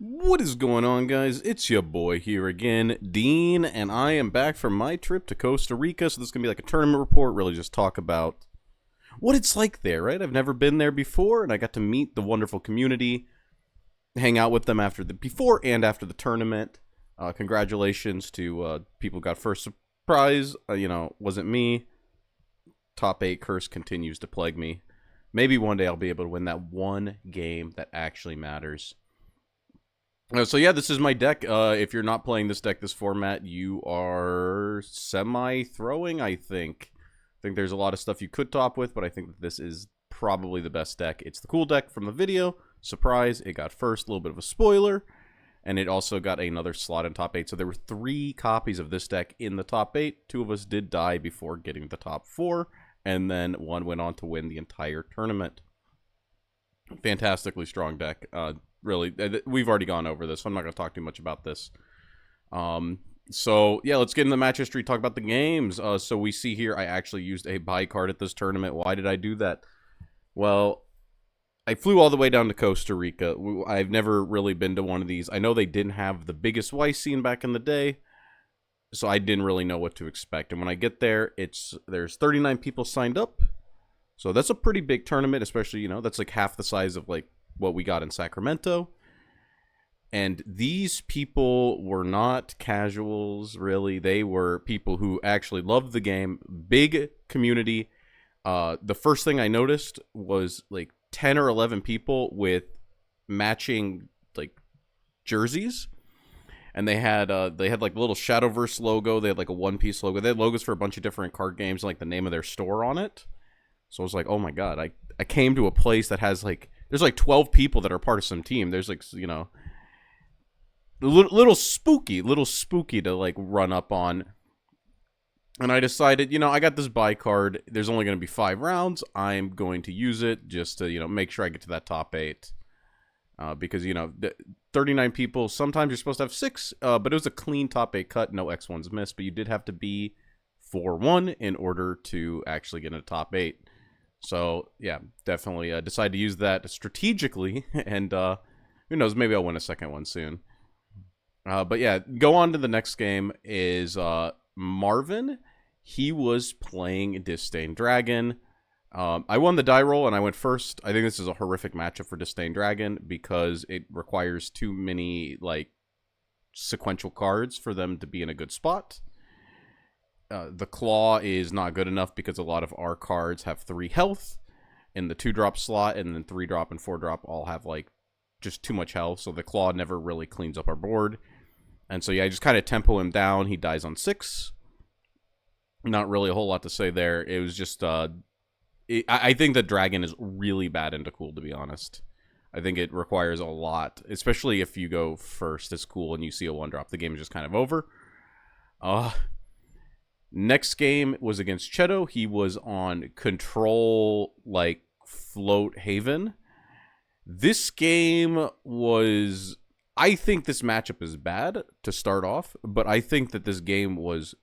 What is going on, guys? It's your boy here again, Dean, and I am back from my trip to Costa Rica. So this is going to be like a tournament report, really just talk about what it's like there, right? I've never been there before, and I got to meet the wonderful community, hang out with them before and after the tournament. Congratulations to people who got first prize. Wasn't me. Top 8 curse continues to plague me. Maybe one day I'll be able to win that one game that actually matters. So yeah, this is my deck. If you're not playing this deck, this format, you are semi-throwing, I think. I think there's a lot of stuff you could top with, but I think that this is probably the best deck. It's the cool deck from the video. Surprise, it got first, a little bit of a spoiler. And it also got another slot in top 8. So there were 3 copies of this deck in the top 8. 2 of us did die before getting the top 4. And then 1 went on to win the entire tournament. Fantastically strong deck. Really, we've already gone over this, so I'm not going to talk too much about this. So, yeah, let's get into the match history, talk about the games. So we see here I actually used a buy card at this tournament. Why did I do that? Well, I flew all the way down to Costa Rica. I've never really been to one of these. I know they didn't have the biggest Y scene back in the day, so I didn't really know what to expect. And when I get there, there's 39 people signed up. So that's a pretty big tournament, especially, that's like half the size of, like, what we got in Sacramento. And these people were not casuals, really. They were people who actually loved the game. Big community. The first thing I noticed was, like, 10 or 11 people with matching, like, jerseys. And they had like, a little Shadowverse logo. They had, like, a One Piece logo. They had logos for a bunch of different card games, like, the name of their store on it. So I was like, oh my god, I came to a place that has, like, there's like 12 people that are part of some team. There's, like, a little spooky to, like, run up on. And I decided, I got this buy card. There's only going to be 5 rounds. I'm going to use it just to, make sure I get to that top 8. Because, 39 people, sometimes you're supposed to have 6, but it was a clean top 8 cut, no X1s missed, but you did have to be 4-1 in order to actually get into top 8. So, yeah, definitely decide to use that strategically, and who knows, maybe I'll win a second one soon. But yeah, go on to the next game is Marvin. He was playing Disdain Dragon. I won the die roll, and I went first. I think this is a horrific matchup for Disdain Dragon because it requires too many, like, sequential cards for them to be in a good spot. The Claw is not good enough because a lot of our cards have 3 health in the 2-drop slot, and then 3-drop and 4-drop all have, like, just too much health, so the Claw never really cleans up our board. And so, yeah, I just kind of tempo him down. He dies on 6. Not really a whole lot to say there. It was just, I think the Dragon is really bad into cool, to be honest. I think it requires a lot, especially if you go first as cool and you see a 1-drop. The game is just kind of over. Next game was against Cheto. He was on Control, like, Float Haven. This game was... I think this matchup is bad to start off, but I think that this game was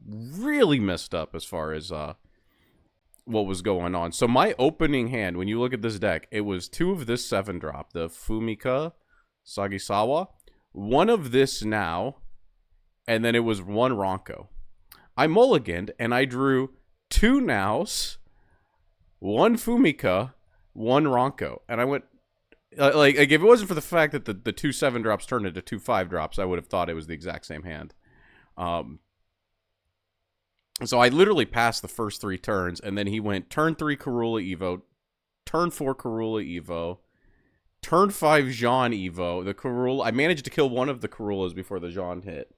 really messed up as far as what was going on. So my opening hand, when you look at this deck, it was 2 of this 7-drop, the Fumika Sagisawa, 1 of this now, and then it was 1 Ronko. I mulliganed, and I drew 2 Nows, 1 Fumika, 1 Ronko. And I went, like if it wasn't for the fact that the 2 7-drops turned into 2 5-drops, I would have thought it was the exact same hand. So I literally passed the first 3 turns, and then he went turn 3 Karula Evo, turn 4 Karula Evo, turn 5 Jean Evo. The Karula, I managed to kill 1 of the Karulas before the Jean hit.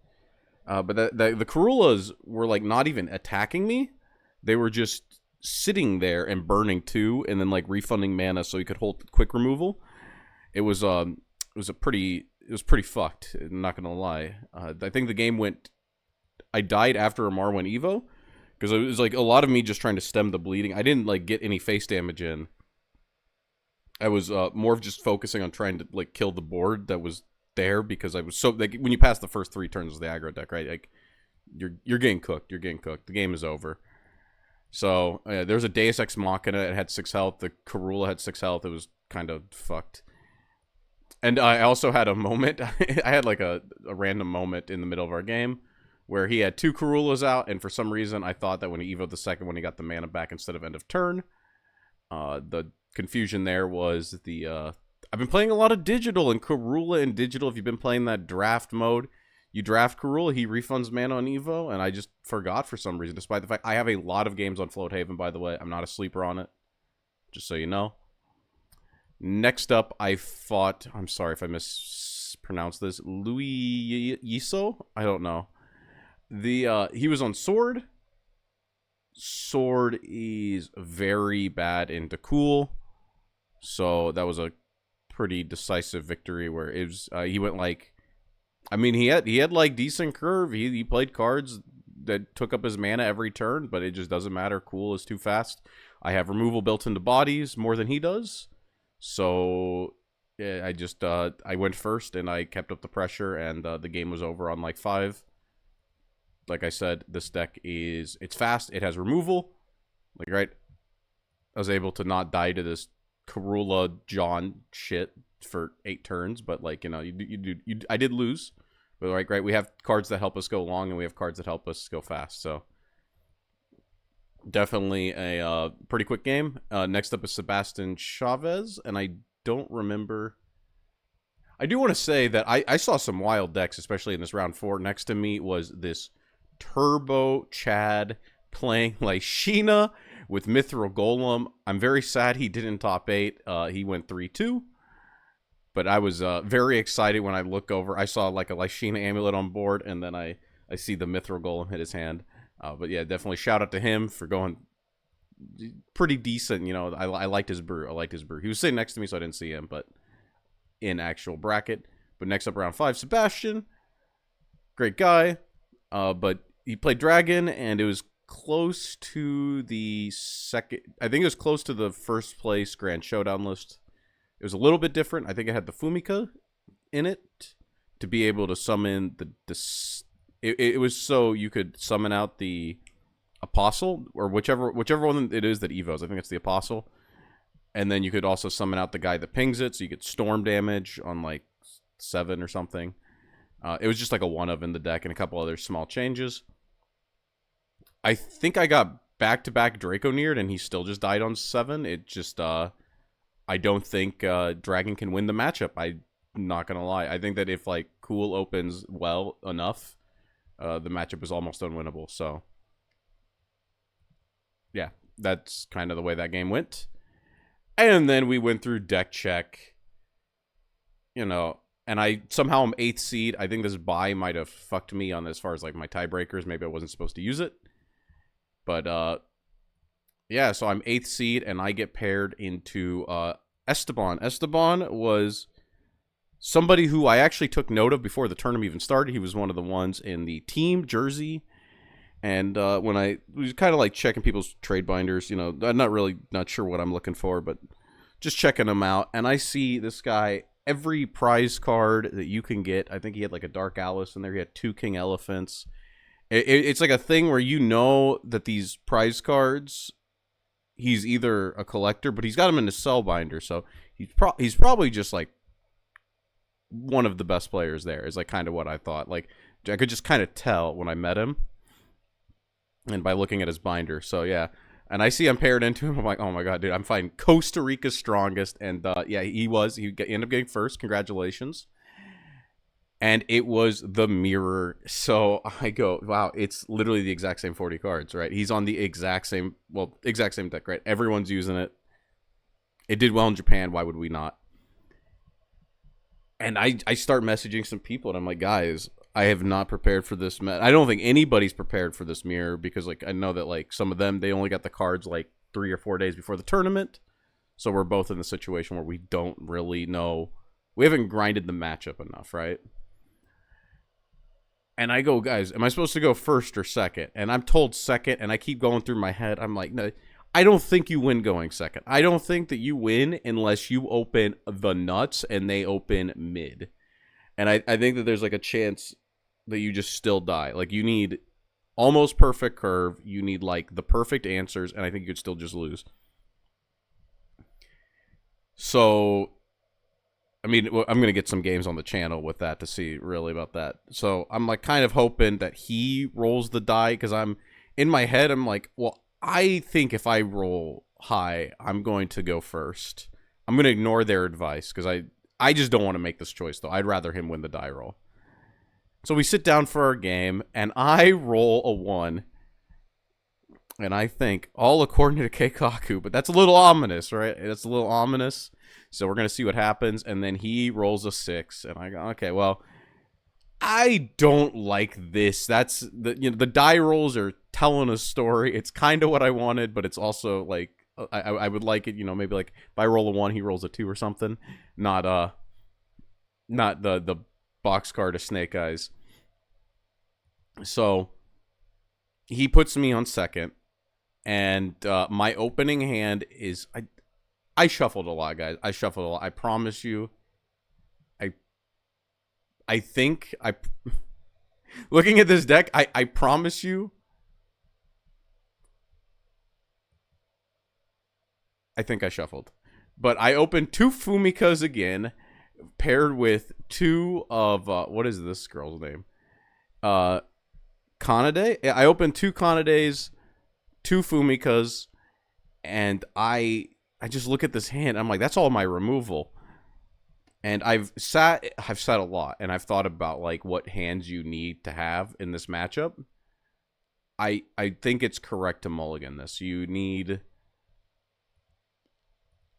But the Karulas were, like, not even attacking me. They were just sitting there and burning 2 and then, like, refunding mana so he could hold quick removal. It was pretty fucked, I'm not gonna lie. I think the game went... I died after Amar went Evo, because it was, like, a lot of me just trying to stem the bleeding. I didn't, like, get any face damage in. I was more of just focusing on trying to, like, kill the board that was there, because I was so, like, when you pass the first 3 turns of the aggro deck, right, like, you're getting cooked. The game is over. So there's a Deus Ex Machina. It had 6 health. The Karula had 6 health. It was kind of fucked. And I also had a moment. I had like a random moment in the middle of our game where he had 2 Karulas out, and for some reason I thought that when he evoed the second one, he got the mana back instead of end of turn. The confusion there was the I've been playing a lot of digital, and Karula in digital, if you've been playing that draft mode, you draft Karula, he refunds mana on Evo, and I just forgot for some reason, despite the fact I have a lot of games on Floathaven, by the way. I'm not a sleeper on it, just so you know. Next up, I fought, I'm sorry if I mispronounced this, Louis Yiso? I don't know. He was on Sword. Sword is very bad into Cool, so that was a pretty decisive victory where it was, he went like, I mean, he had like decent curve. He played cards that took up his mana every turn, but it just doesn't matter. Cool is too fast. I have removal built into bodies more than he does. So yeah, I went first and I kept up the pressure, and the game was over on like 5. Like I said, this deck it's fast. It has removal. Like, right, I was able to not die to this Karula John shit for 8 turns, but like, you know, I did lose. But like, right, we have cards that help us go long, and we have cards that help us go fast. So definitely a pretty quick game. Next up is Sebastian Chavez, and I don't remember. I do want to say that I saw some wild decks, especially in this round 4. Next to me was this Turbo Chad playing Lyshina with Mithril Golem. I'm very sad he didn't top 8. He went 3-2. But I was very excited when I look over. I saw like a Lyshina amulet on board, and then I see the Mithril Golem hit his hand. But yeah, definitely shout out to him for going pretty decent. You know, I liked his brew. He was sitting next to me, so I didn't see him, but in actual bracket. But next up, round 5, Sebastian. Great guy. But he played Dragon, and it was close to the second. I think it was close to the first place Grand Showdown list. It was a little bit different. I think it had the Fumika in it to be able to summon it was so you could summon out the Apostle, or whichever one it is that evos. I think it's the Apostle. And then you could also summon out the guy that pings it, so you get storm damage on like 7 or something. It was just like a 1-of in the deck and a couple other small changes. I think I got back-to-back Draconeered, and he still just died on 7. It just, I don't think Dragon can win the matchup. I'm not going to lie. I think that if, like, Cool opens well enough, the matchup is almost unwinnable. So, yeah, that's kind of the way that game went. And then we went through deck check, you know, and I somehow am 8th seed. I think this bye might have fucked me on as far as, like, my tiebreakers. Maybe I wasn't supposed to use it. But, yeah, so I'm 8th seed, and I get paired into Estabon. Estabon was somebody who I actually took note of before the tournament even started. He was one of the ones in the team jersey. And when I was kind of like checking people's trade binders, you know, I'm not sure what I'm looking for, but just checking them out. And I see this guy, every prize card that you can get. I think he had like a Dark Alice in there. He had 2 King Elephants. It's like a thing where you know that these prize cards, he's either a collector, but he's got them in his cell binder, so he's probably just like one of the best players there, is like kind of what I thought. Like, I could just kind of tell when I met him, and by looking at his binder. So yeah, and I see I'm paired into him. I'm like, oh my god, dude, I'm fighting Costa Rica's strongest, and yeah, he ended up getting first. Congratulations. And it was the mirror. So I go, wow, it's literally the exact same 40 cards, right? He's on the exact same deck, right? Everyone's using it. It did well in Japan. Why would we not? And I start messaging some people, and I'm like, guys, I have not prepared for this. I don't think anybody's prepared for this mirror, because like I know that like some of them, they only got the cards like 3 or 4 days before the tournament. So we're both in the situation where we don't really know. We haven't grinded the matchup enough, right? And I go, guys, am I supposed to go first or second? And I'm told second, and I keep going through my head. I'm like, no, I don't think you win going second. I don't think that you win unless you open the nuts and they open mid. And I think that there's like a chance that you just still die. Like, you need almost perfect curve. You need like the perfect answers, and I think you could still just lose. So I mean, I'm gonna get some games on the channel with that to see really about that. So I'm like kind of hoping that he rolls the die because I'm in my head. I'm like, well, I think if I roll high, I'm going to go first. I'm gonna ignore their advice because I just don't want to make this choice though. I'd rather him win the die roll. So we sit down for our game, and I roll a 1. And I think, all according to Keikaku, but that's a little ominous, right? That's a little ominous. So we're going to see what happens. And then he rolls a 6. And I go, okay, well, I don't like this. That's, the die rolls are telling a story. It's kind of what I wanted, but it's also, like, I would like it, maybe, like, if I roll a 1, he rolls a 2 or something. Not the boxcar to Snake Eyes. So he puts me on second. And my opening hand is I shuffled a lot, guys. I shuffled a lot. I promise you. I think looking at this deck, I promise you. I think I shuffled, but I opened 2 Fumikas again, paired with 2 of what is this girl's name? Kanade. I opened 2 Kanades. 2 Fumikas, and I just look at this hand. I'm like, that's all my removal. And I've sat a lot, and I've thought about like what hands you need to have in this matchup. I think it's correct to mulligan this. You need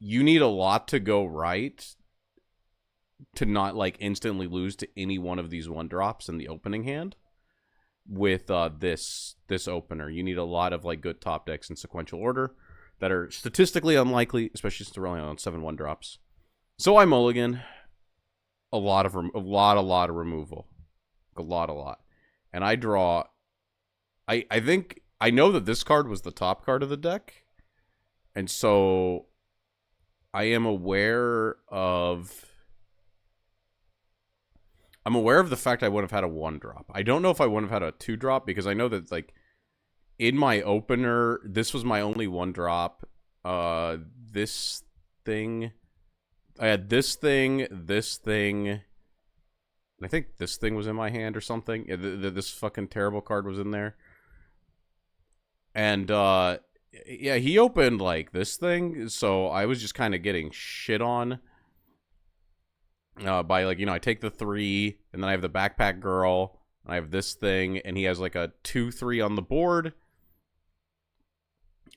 a lot to go right to not like instantly lose to any one of these 1-drops in the opening hand. With this opener, you need a lot of like good top decks in sequential order that are statistically unlikely, especially since they're relying on 7 1-drops. So I mulligan a lot of removal, a lot, and I draw. I think I know that this card was the top card of the deck, and so I am aware of. I'm aware of the fact I would have had a 1-drop. I don't know if I would have had a 2-drop because I know that like in my opener, this was my only 1-drop. This thing, I had this thing. And I think this thing was in my hand or something. This fucking terrible card was in there. And yeah, he opened like this thing, so I was just kind of getting shit on. By like, I take the 3, and then I have the backpack girl, and I have this thing, and he has like a 2-3 on the board,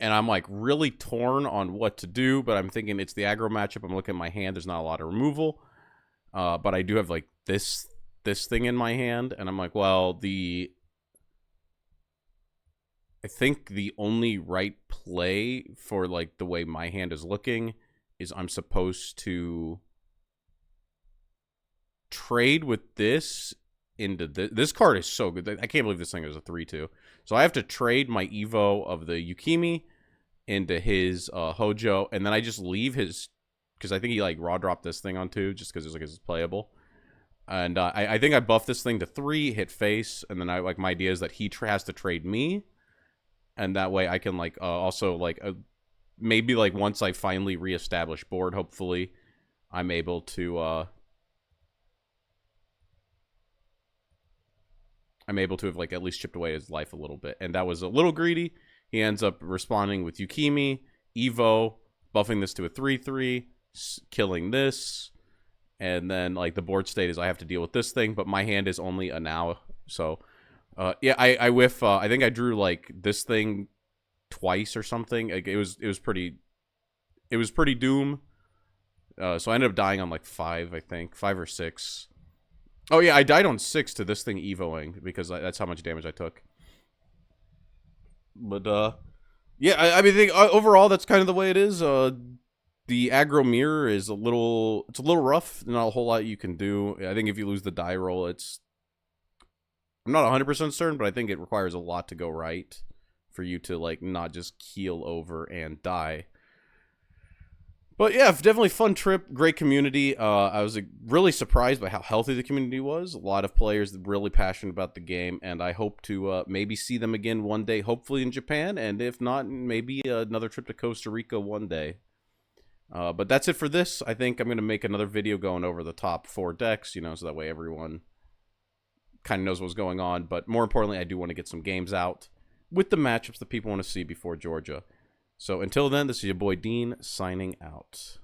and I'm like really torn on what to do, but I'm thinking it's the aggro matchup. I'm looking at my hand, there's not a lot of removal, but I do have like this thing in my hand, and I'm like, well, I think the only right play for like the way my hand is looking is I'm supposed to trade with this into this. This card is so good. I can't believe this thing is a 3-2. So I have to trade my Evo of the Yukimi into his Hojo, and then I just leave his, because I think he like raw dropped this thing on 2 just because it's playable. And I think I buff this thing to 3, hit face, and then I like my idea is that he has to trade me, and that way I can like also like maybe like once I finally reestablish board, hopefully I'm able to have like at least chipped away his life a little bit. And that was a little greedy. He ends up responding with Yukimi, Evo, buffing this to a 3-3, killing this, and then like the board state is I have to deal with this thing, but my hand is only a now. So yeah, I whiff. I think I drew like this thing twice or something. Like, it was pretty doom. So I ended up dying on like 5, I think 5 or 6. Oh, yeah, I died on 6 to this thing Evoing, because that's how much damage I took. But, yeah, I mean, overall, that's kind of the way it is. The aggro mirror is a little rough. Not a whole lot you can do. I think if you lose the die roll, I'm not 100% certain, but I think it requires a lot to go right for you to, like, not just keel over and die. But yeah, definitely fun trip, great community. I was really surprised by how healthy the community was. A lot of players really passionate about the game, and I hope to maybe see them again one day, hopefully in Japan, and if not, maybe another trip to Costa Rica one day. But that's it for this. I think I'm going to make another video going over the top 4 decks, you know, so that way everyone kind of knows what's going on. But more importantly, I do want to get some games out with the matchups that people want to see before Georgia. So until then, this is your boy Dean signing out.